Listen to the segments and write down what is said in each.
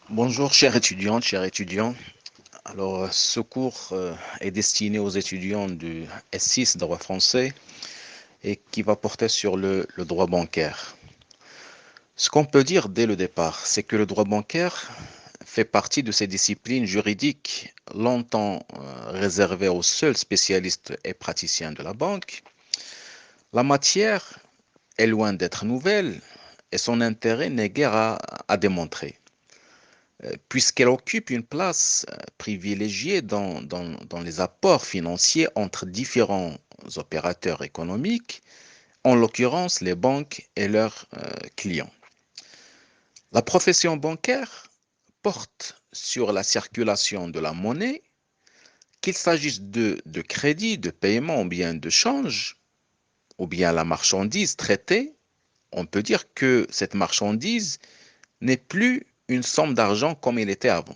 Bonjour, chères étudiantes, chers étudiants. Ce cours est destiné aux étudiants du S6 droit français et qui va porter sur le droit bancaire. Ce qu'on peut dire dès le départ, c'est que le droit bancaire fait partie de ces disciplines juridiques longtemps réservées aux seuls spécialistes et praticiens de la banque. La matière est loin d'être nouvelle et son intérêt n'est guère à démontrer, puisqu'elle occupe une place privilégiée dans les apports financiers entre différents opérateurs économiques, en l'occurrence les banques et leurs clients. La profession bancaire porte sur la circulation de la monnaie, qu'il s'agisse de crédit, de paiement ou bien de change, ou bien la marchandise traitée. On peut dire que cette marchandise n'est plus une somme d'argent comme elle était avant.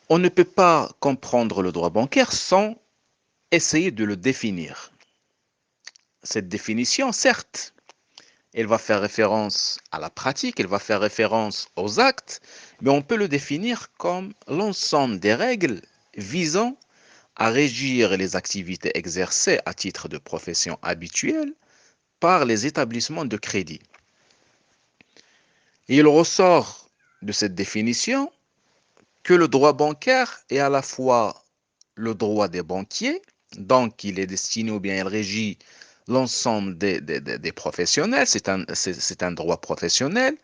On ne peut pas comprendre le droit bancaire sans essayer de le définir. Cette définition, certes, elle va faire référence à la pratique, elle va faire référence aux actes, mais on peut le définir comme l'ensemble des règles visant à régir les activités exercées à titre de profession habituelle par les établissements de crédit. Et il ressort de cette définition que le droit bancaire est à la fois le droit des banquiers, donc il est destiné ou bien il régit l'ensemble des professionnels, c'est un droit professionnel,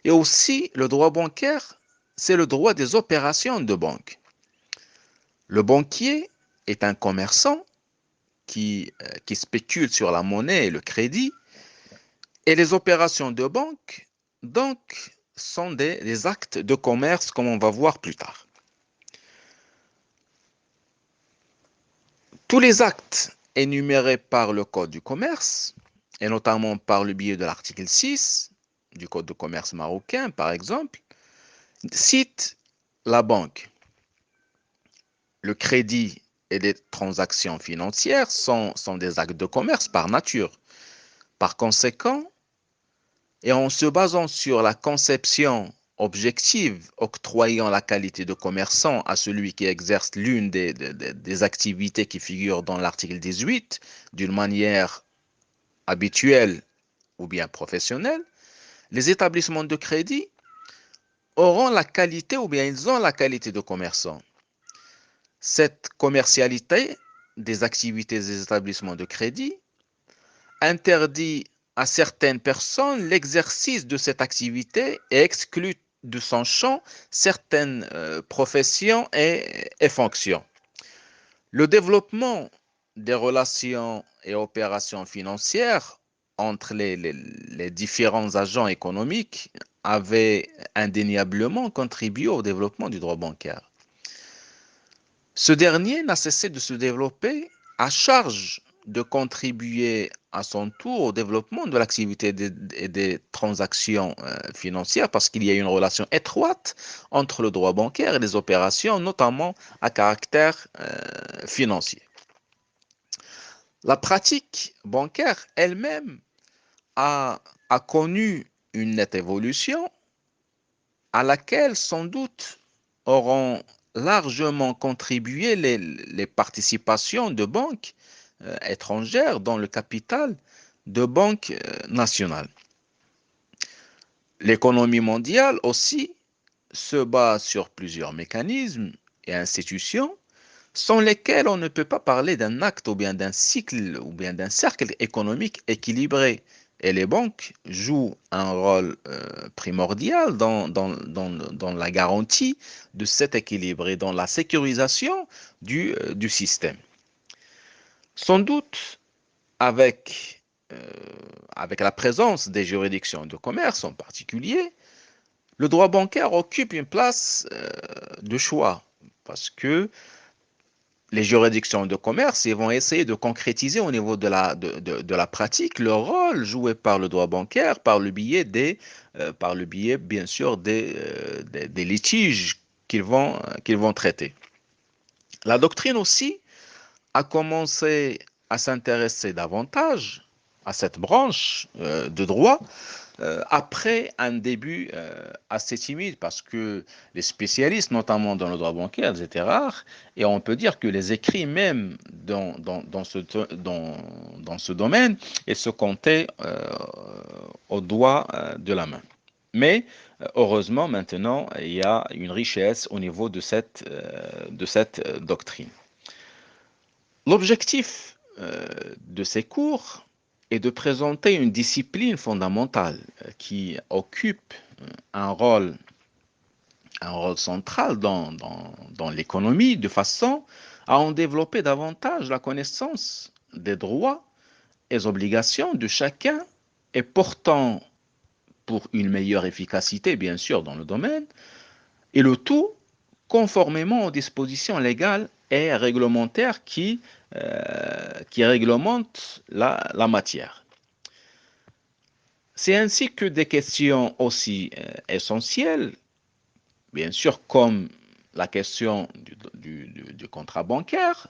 et aussi le droit bancaire, c'est le droit des opérations de banque. Le banquier est un commerçant qui spécule sur la monnaie et le crédit, et les opérations de banque, donc, sont des actes de commerce, comme on va voir plus tard. Tous les actes énumérés par le Code du commerce, et notamment par le biais de l'article 6 du Code de commerce marocain, par exemple, citent la banque. Le crédit et les transactions financières sont des actes de commerce par nature. Par conséquent, et en se basant sur la conception objective octroyant la qualité de commerçant à celui qui exerce l'une des activités qui figurent dans l'article 18 d'une manière habituelle ou bien professionnelle, les établissements de crédit auront la qualité ou bien ils ont la qualité de commerçant. Cette commercialité des activités des établissements de crédit interdit à certaines personnes l'exercice de cette activité et exclut de son champ certaines professions et fonctions. Le développement des relations et opérations financières entre les différents agents économiques avait indéniablement contribué au développement du droit bancaire. Ce dernier n'a cessé de se développer à charge de contribuer à son tour au développement de l'activité des transactions financières parce qu'il y a une relation étroite entre le droit bancaire et les opérations, notamment à caractère financier. La pratique bancaire elle-même a connu une nette évolution à laquelle sans doute auront largement contribué les participations de banques étrangères dans le capital de banques nationales. L'économie mondiale aussi se base sur plusieurs mécanismes et institutions sans lesquels on ne peut pas parler d'un acte ou bien d'un cycle ou bien d'un cercle économique équilibré. Et les banques jouent un rôle primordial dans la garantie de cet équilibre et dans la sécurisation du système. Sans doute, avec, euh, avec la présence des juridictions de commerce en particulier, le droit bancaire occupe une place de choix parce que les juridictions de commerce ils vont essayer de concrétiser au niveau de la pratique le rôle joué par le droit bancaire par le biais bien sûr des litiges qu'ils vont traiter. La doctrine aussi a commencé à s'intéresser davantage à cette branche de droit après un début assez timide parce que les spécialistes, notamment dans le droit bancaire, étaient rares et on peut dire que les écrits même dans ce domaine, ils se comptaient au doigt de la main. Mais heureusement, maintenant, il y a une richesse au niveau de cette doctrine. L'objectif de ces cours est de présenter une discipline fondamentale qui occupe un rôle, un rôle central dans l'économie de façon à en développer davantage la connaissance des droits et obligations de chacun et portant pour une meilleure efficacité, bien sûr, dans le domaine, et le tout conformément aux dispositions légales et réglementaires qui réglementent la matière. C'est ainsi que des questions aussi essentielles, bien sûr, comme la question du contrat bancaire,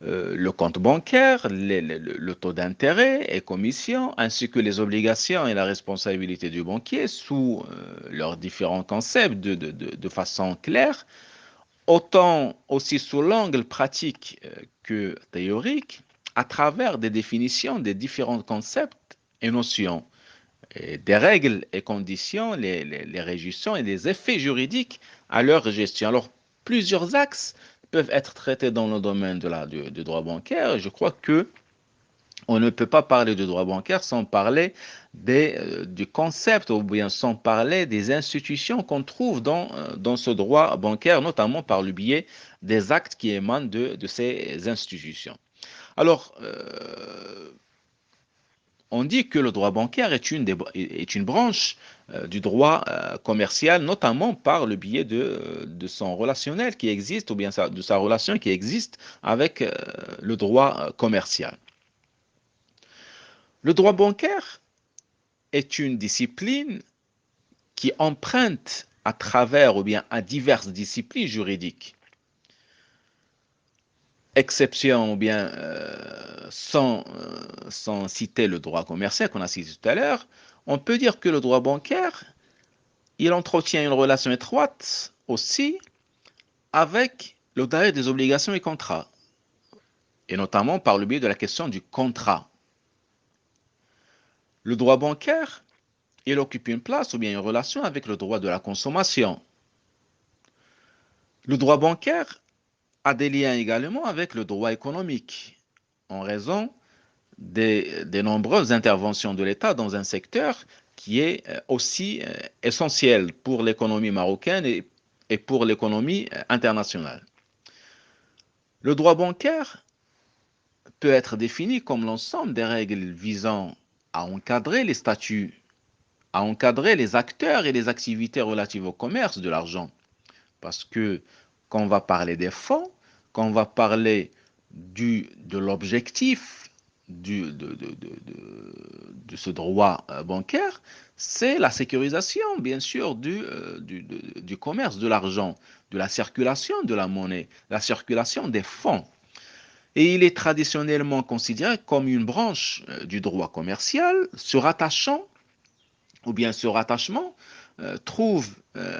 le compte bancaire, le taux d'intérêt et commission, ainsi que les obligations et la responsabilité du banquier sous leurs différents concepts de façon claire, autant aussi sous l'angle pratique que théorique, à travers des définitions des différents concepts et notions, et des règles et conditions, les régissant et les effets juridiques à leur gestion. Alors, plusieurs axes peuvent être traités dans le domaine du droit bancaire. Je crois que on ne peut pas parler de droit bancaire sans parler du concept ou bien sans parler des institutions qu'on trouve dans ce droit bancaire, notamment par le biais des actes qui émanent de ces institutions. Alors, on dit que le droit bancaire est une branche du droit commercial, notamment par le biais de son relationnel qui existe, ou bien de sa relation qui existe avec le droit commercial. Le droit bancaire est une discipline qui emprunte à travers ou bien à diverses disciplines juridiques, exception ou bien sans citer le droit commercial qu'on a cité tout à l'heure, on peut dire que le droit bancaire, il entretient une relation étroite aussi avec le droit des obligations et contrats, et notamment par le biais de la question du contrat. Le droit bancaire, il occupe une place ou bien une relation avec le droit de la consommation. Le droit bancaire a des liens également avec le droit économique, en raison des nombreuses interventions de l'État dans un secteur qui est aussi essentiel pour l'économie marocaine et pour l'économie internationale. Le droit bancaire peut être défini comme l'ensemble des règles visant à encadrer les statuts, à encadrer les acteurs et les activités relatives au commerce de l'argent. Parce que quand on va parler des fonds, quand on va parler de l'objectif de ce droit bancaire, c'est la sécurisation, bien sûr, du commerce de l'argent, de la circulation de la monnaie, la circulation des fonds. Et il est traditionnellement considéré comme une branche du droit commercial se rattachant, ou bien ce rattachement, trouve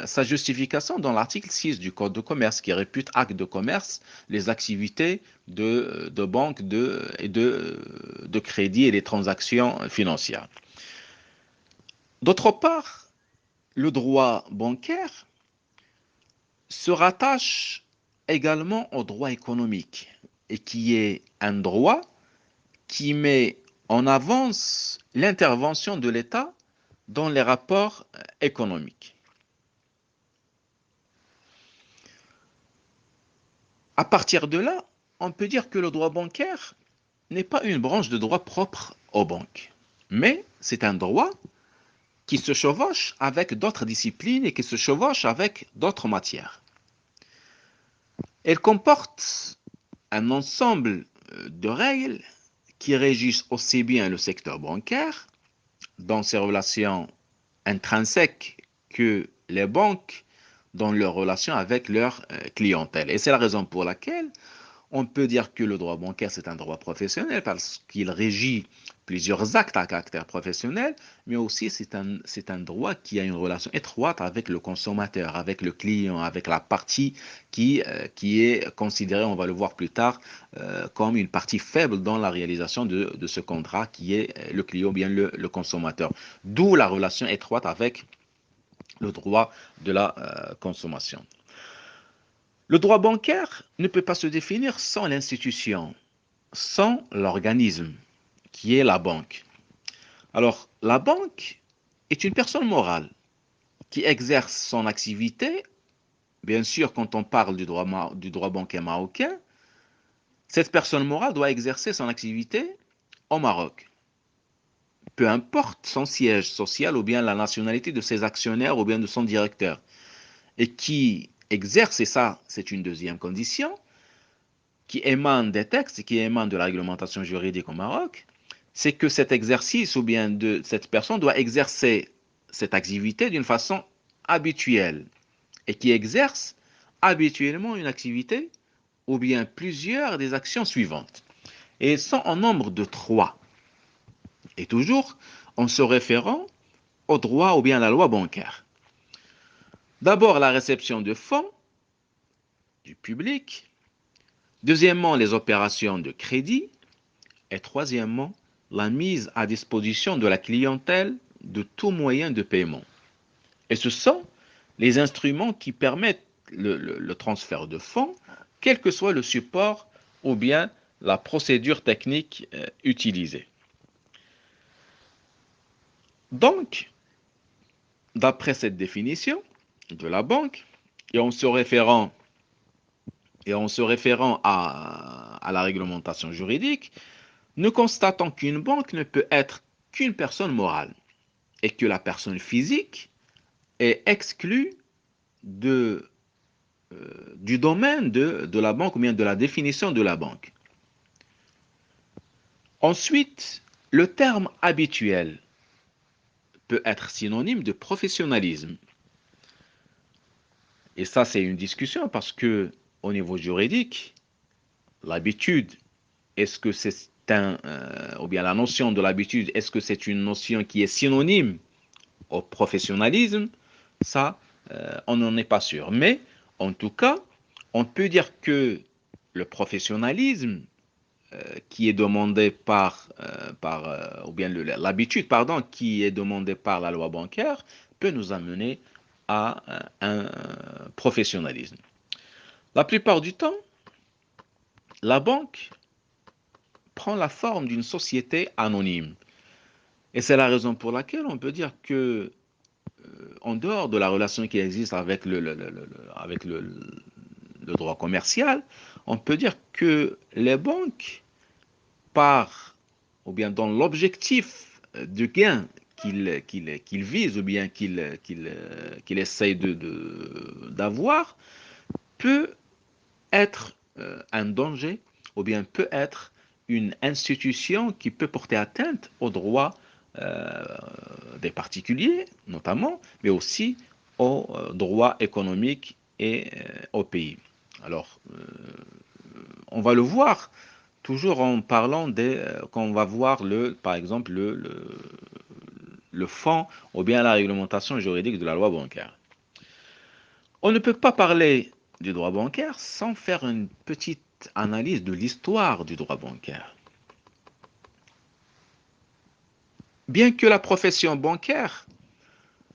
sa justification dans l'article 6 du Code de commerce qui répute acte de commerce les activités de banque de crédit et les transactions financières. D'autre part, le droit bancaire se rattache également au droit économique et qui est un droit qui met en avance l'intervention de l'État dans les rapports économiques. À partir de là, on peut dire que le droit bancaire n'est pas une branche de droit propre aux banques, mais c'est un droit qui se chevauche avec d'autres disciplines et qui se chevauche avec d'autres matières. Elle comporte un ensemble de règles qui régissent aussi bien le secteur bancaire, dans ses relations intrinsèques, que les banques dans leurs relations avec leur clientèle. Et c'est la raison pour laquelle On peut dire que le droit bancaire, c'est un droit professionnel parce qu'il régit plusieurs actes à caractère professionnel, mais aussi c'est un droit qui a une relation étroite avec le consommateur, avec le client, avec la partie qui est considérée, on va le voir plus tard, comme une partie faible dans la réalisation de ce contrat qui est le client ou bien le consommateur. D'où la relation étroite avec le droit de la consommation. Le droit bancaire ne peut pas se définir sans l'institution, sans l'organisme qui est la banque. Alors, la banque est une personne morale qui exerce son activité. Bien sûr, quand on parle du droit bancaire marocain, cette personne morale doit exercer son activité au Maroc. Peu importe son siège social ou bien la nationalité de ses actionnaires ou bien de son directeur. Et qui exerce, et ça c'est une deuxième condition, qui émane des textes, qui émane de la réglementation juridique au Maroc, c'est que cet exercice ou bien de cette personne doit exercer cette activité d'une façon habituelle et qui exerce habituellement une activité ou bien plusieurs des actions suivantes. Et sont en nombre de 3. Et toujours en se référant au droit ou bien à la loi bancaire. D'abord, la réception de fonds du public. Deuxièmement, les opérations de crédit. Et troisièmement, la mise à disposition de la clientèle de tout moyen de paiement. Et ce sont les instruments qui permettent le transfert de fonds, quel que soit le support ou bien la procédure technique utilisée. Donc, d'après cette définition de la banque, et en se référant, à la réglementation juridique, nous constatons qu'une banque ne peut être qu'une personne morale et que la personne physique est exclue de, du domaine de la banque ou bien de la définition de la banque. Ensuite, le terme habituel peut être synonyme de professionnalisme. Et ça, c'est une discussion parce que au niveau juridique, l'habitude, est-ce que c'est ou bien la notion de l'habitude, est-ce que c'est une notion qui est synonyme au professionnalisme? Ça, on n'en est pas sûr. Mais en tout cas, on peut dire que le professionnalisme qui est demandé ou bien l'habitude, pardon, qui est demandée par la loi bancaire, peut nous amener à un professionnalisme. La plupart du temps, la banque prend la forme d'une société anonyme. Et c'est la raison pour laquelle on peut dire que, en dehors de la relation qui existe avec avec le droit commercial, on peut dire que les banques, par, ou bien dans l'objectif de gain qu'ils visent ou bien qu'ils essayent d'avoir, peut être un danger ou bien peut être une institution qui peut porter atteinte aux droits euh, des particuliers, notamment, mais aussi aux droits économiques et au pays. Alors, on va le voir toujours en parlant quand on va voir par exemple, le fond ou bien la réglementation juridique de la loi bancaire. On ne peut pas parler du droit bancaire sans faire une petite analyse de l'histoire du droit bancaire. Bien que la profession bancaire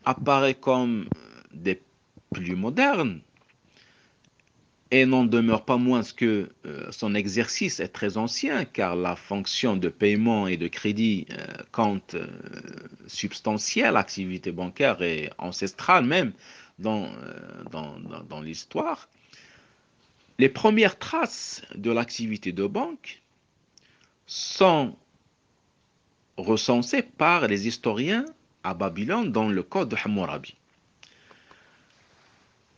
apparaît comme des plus modernes, et n'en demeure pas moins que son exercice est très ancien, car la fonction de paiement et de crédit compte substantielle, l'activité bancaire est ancestrale même dans l'histoire. Les premières traces de l'activité de banque sont recensées par les historiens à Babylone dans le Code de Hammurabi.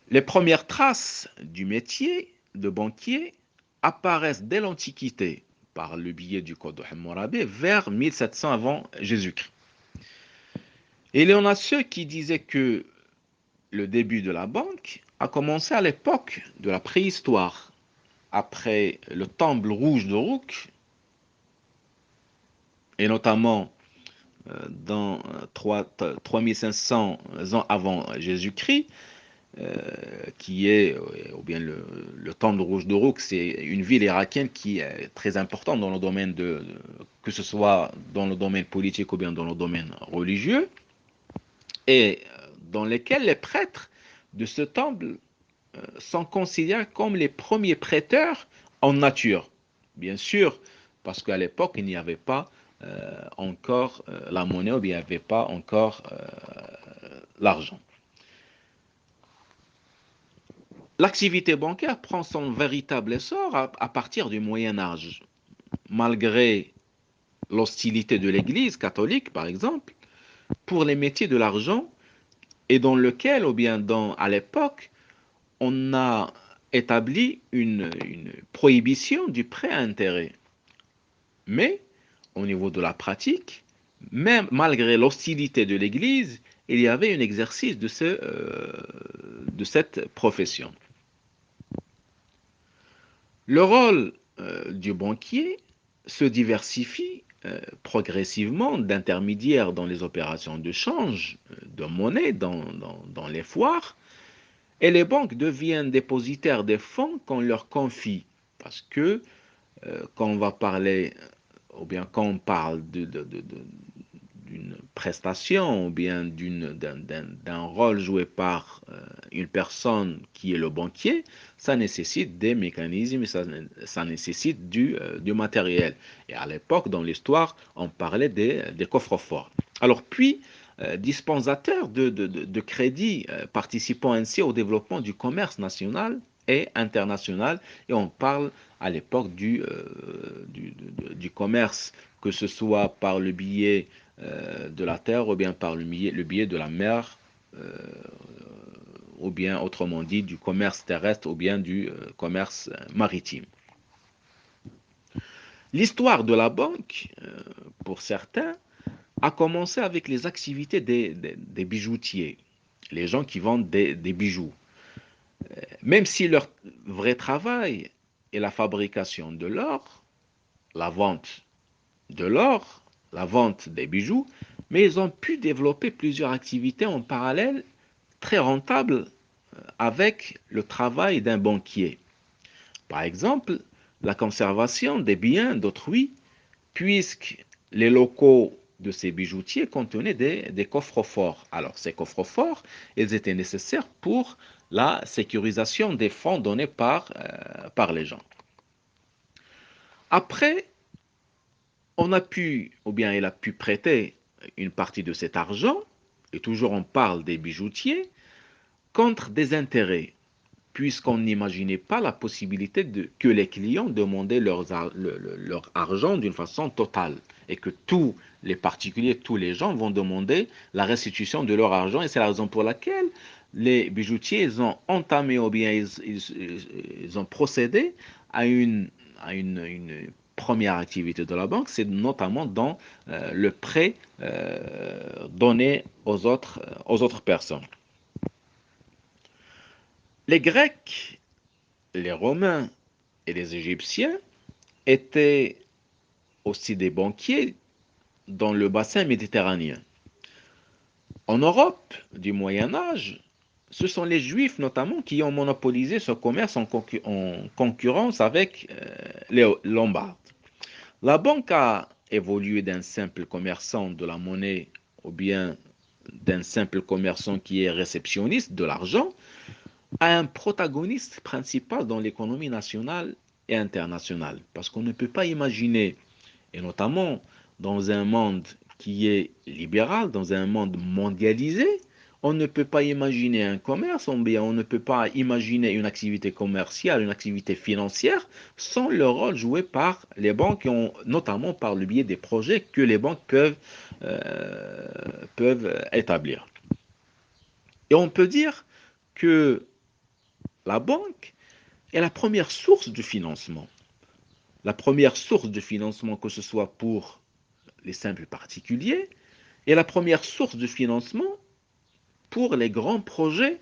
Les premières traces du métier de banquier apparaissent dès l'Antiquité par le biais du Code de Hammurabi vers 1700 avant Jésus-Christ. Et il y en a ceux qui disaient que le début de la banque a commencé à l'époque de la préhistoire. après le temple rouge de Rouk, et notamment dans 3500 ans avant Jésus-Christ, qui est, ou bien le temple rouge de Rouk, c'est une ville irakienne qui est très importante dans le domaine que ce soit dans le domaine politique ou bien dans le domaine religieux, et dans lesquels les prêtres de ce temple sont considérés comme les premiers prêteurs en nature. Bien sûr, parce qu'à l'époque, il n'y avait pas encore la monnaie ou bien il n'y avait pas encore l'argent. L'activité bancaire prend son véritable essor à partir du Moyen Âge. Malgré l'hostilité de l'Église catholique, par exemple, pour les métiers de l'argent, et dans lequel, ou bien à l'époque, on a établi une prohibition du prêt à intérêt. Mais, au niveau de la pratique, même malgré l'hostilité de l'Église, il y avait un exercice de cette profession. Le rôle du banquier se diversifie progressivement d'intermédiaires dans les opérations de change de monnaie dans les foires, et les banques deviennent dépositaires des fonds qu'on leur confie. Parce que quand on va parler, ou bien quand on parle d'une prestation, ou bien d'un rôle joué par une personne qui est le banquier, ça nécessite des mécanismes, ça nécessite du matériel. Et à l'époque, dans l'histoire, on parlait des coffres-forts. Alors puis, dispensateur de crédits, participant ainsi au développement du commerce national et international, et on parle à l'époque du commerce, que ce soit par le biais de la terre ou bien par le biais de la mer, euh, ou bien autrement dit du commerce terrestre ou bien du commerce maritime. L'histoire de la banque, pour certains, a commencé avec les activités des bijoutiers, les gens qui vendent des bijoux. Même si leur vrai travail est la fabrication de l'or, la vente de l'or, la vente des bijoux, mais ils ont pu développer plusieurs activités en parallèle très rentables avec le travail d'un banquier. Par exemple, la conservation des biens d'autrui, puisque les locaux de ces bijoutiers contenaient des coffres-forts. Alors, ces coffres-forts, ils étaient nécessaires pour la sécurisation des fonds donnés par les gens. Après, on a pu, ou bien il a pu prêter une partie de cet argent, et toujours on parle des bijoutiers, contre des intérêts, puisqu'on n'imaginait pas la possibilité que les clients demandaient leur argent d'une façon totale, et que tous les particuliers, tous les gens vont demander la restitution de leur argent, et c'est la raison pour laquelle les bijoutiers ils ont entamé, ou bien ils ont procédé à une première activité de la banque, c'est notamment dans le prêt donné aux autres personnes. Les Grecs, les Romains et les Égyptiens étaient aussi des banquiers dans le bassin méditerranéen. En Europe du Moyen Âge, ce sont les Juifs notamment qui ont monopolisé ce commerce en concurrence avec les Lombards. La banque a évolué d'un simple commerçant de la monnaie ou bien d'un simple commerçant qui est réceptionniste de l'argent à un protagoniste principal dans l'économie nationale et internationale. Parce qu'on ne peut pas imaginer, et notamment dans un monde qui est libéral, dans un monde mondialisé, on ne peut pas imaginer un commerce, on ne peut pas imaginer une activité commerciale, une activité financière, sans le rôle joué par les banques, notamment par le biais des projets que les banques peuvent établir. Et on peut dire que la banque est la première source de financement. La première source de financement, que ce soit pour les simples particuliers, et la première source de financement pour les grands projets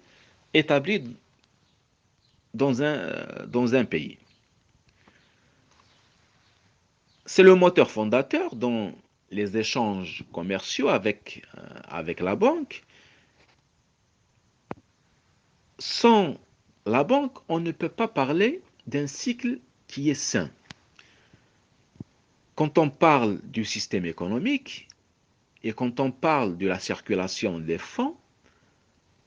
établis dans un pays. C'est le moteur fondateur dans les échanges commerciaux avec la banque. Sans la banque, on ne peut pas parler d'un cycle qui est sain. Quand on parle du système économique et quand on parle de la circulation des fonds,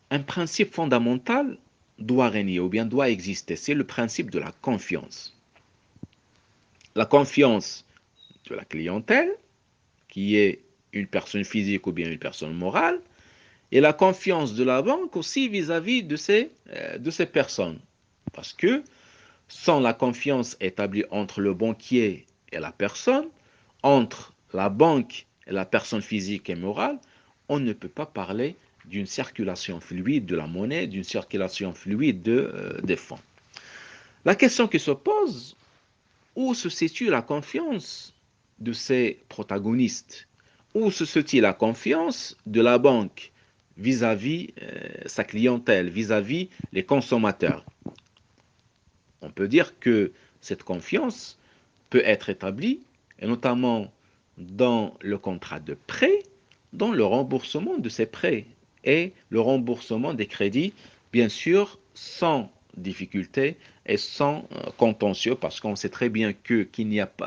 un principe fondamental doit régner ou bien doit exister. C'est le principe de la confiance. La confiance de la clientèle, qui est une personne physique ou bien une personne morale, et la confiance de la banque aussi vis-à-vis de ces personnes. Parce que sans la confiance établie entre le banquier et la personne, entre la banque et la personne physique et morale, on ne peut pas parler d'une circulation fluide de la monnaie, d'une circulation fluide des fonds. La question qui se pose, où se situe la confiance de ces protagonistes? Où se situe la confiance de la banque vis-à-vis sa clientèle, vis-à-vis les consommateurs? On peut dire que cette confiance peut être établie, et notamment dans le contrat de prêt, dans le remboursement de ces prêts et le remboursement des crédits, bien sûr, sans difficulté et sans contentieux, parce qu'on sait très bien que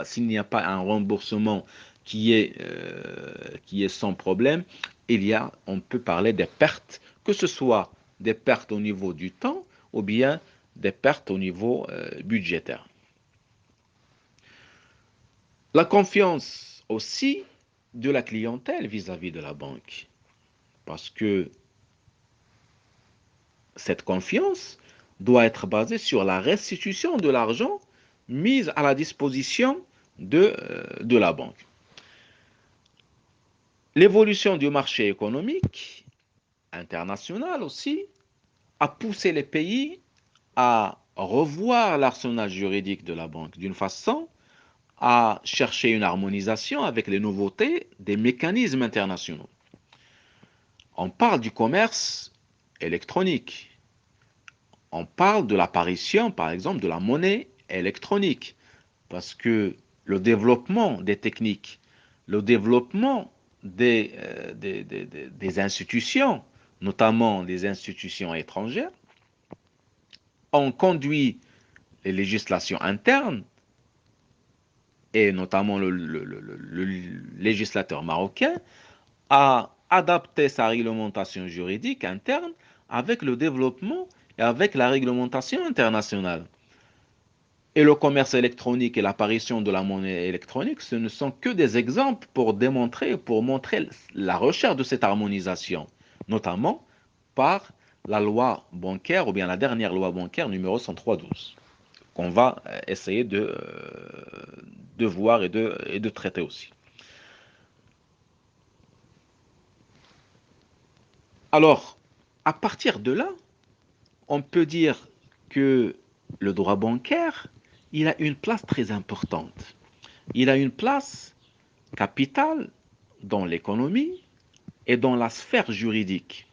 s'il n'y a pas un remboursement qui est sans problème, on peut parler des pertes, que ce soit des pertes au niveau du temps ou bien des pertes au niveau budgétaire. La confiance aussi de la clientèle vis-à-vis de la banque, parce que cette confiance doit être basée sur la restitution de l'argent mis à la disposition de la banque. L'évolution du marché économique international aussi a poussé les pays à revoir l'arsenal juridique de la banque d'une façon à chercher une harmonisation avec les nouveautés des mécanismes internationaux. On parle du commerce électronique. On parle de l'apparition, par exemple, de la monnaie électronique. Parce que le développement des techniques, le développement des institutions, notamment des institutions étrangères, ont conduit les législations internes, et notamment le législateur marocain, à adapter sa réglementation juridique interne avec le développement et avec la réglementation internationale. Et le commerce électronique et l'apparition de la monnaie électronique, ce ne sont que des exemples pour montrer la recherche de cette harmonisation, notamment par la loi bancaire ou bien la dernière loi bancaire numéro 103/12, qu'on va essayer de voir et de traiter aussi. Alors, à partir de là, on peut dire que le droit bancaire, il a une place très importante. Il a une place capitale dans l'économie et dans la sphère juridique.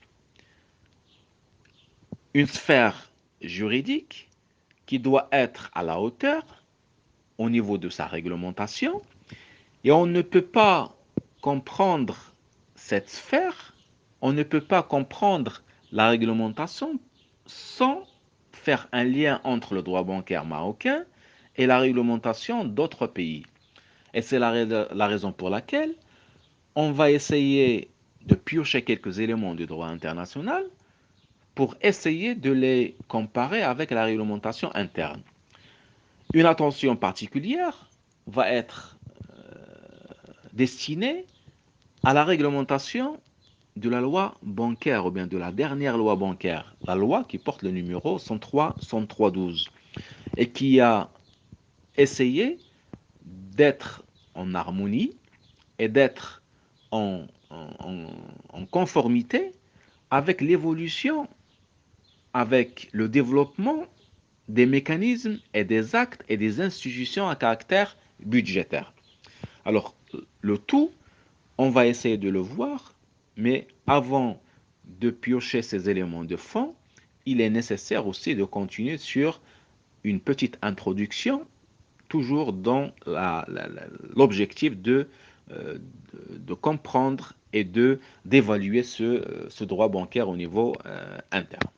Une sphère juridique qui doit être à la hauteur au niveau de sa réglementation, et on ne peut pas comprendre cette sphère, on ne peut pas comprendre la réglementation sans faire un lien entre le droit bancaire marocain et la réglementation d'autres pays. Et c'est la raison pour laquelle on va essayer de piocher quelques éléments du droit international pour essayer de les comparer avec la réglementation interne. Une attention particulière va être destinée à la réglementation de la loi bancaire ou bien de la dernière loi bancaire, la loi qui porte le numéro 103/12 et qui a essayé d'être en harmonie et d'être en conformité avec l'évolution, avec le développement des mécanismes et des actes et des institutions à caractère budgétaire. Alors, le tout, on va essayer de le voir, mais avant de piocher ces éléments de fond, il est nécessaire aussi de continuer sur une petite introduction toujours dans l'objectif de comprendre et d'évaluer ce droit bancaire au niveau interne.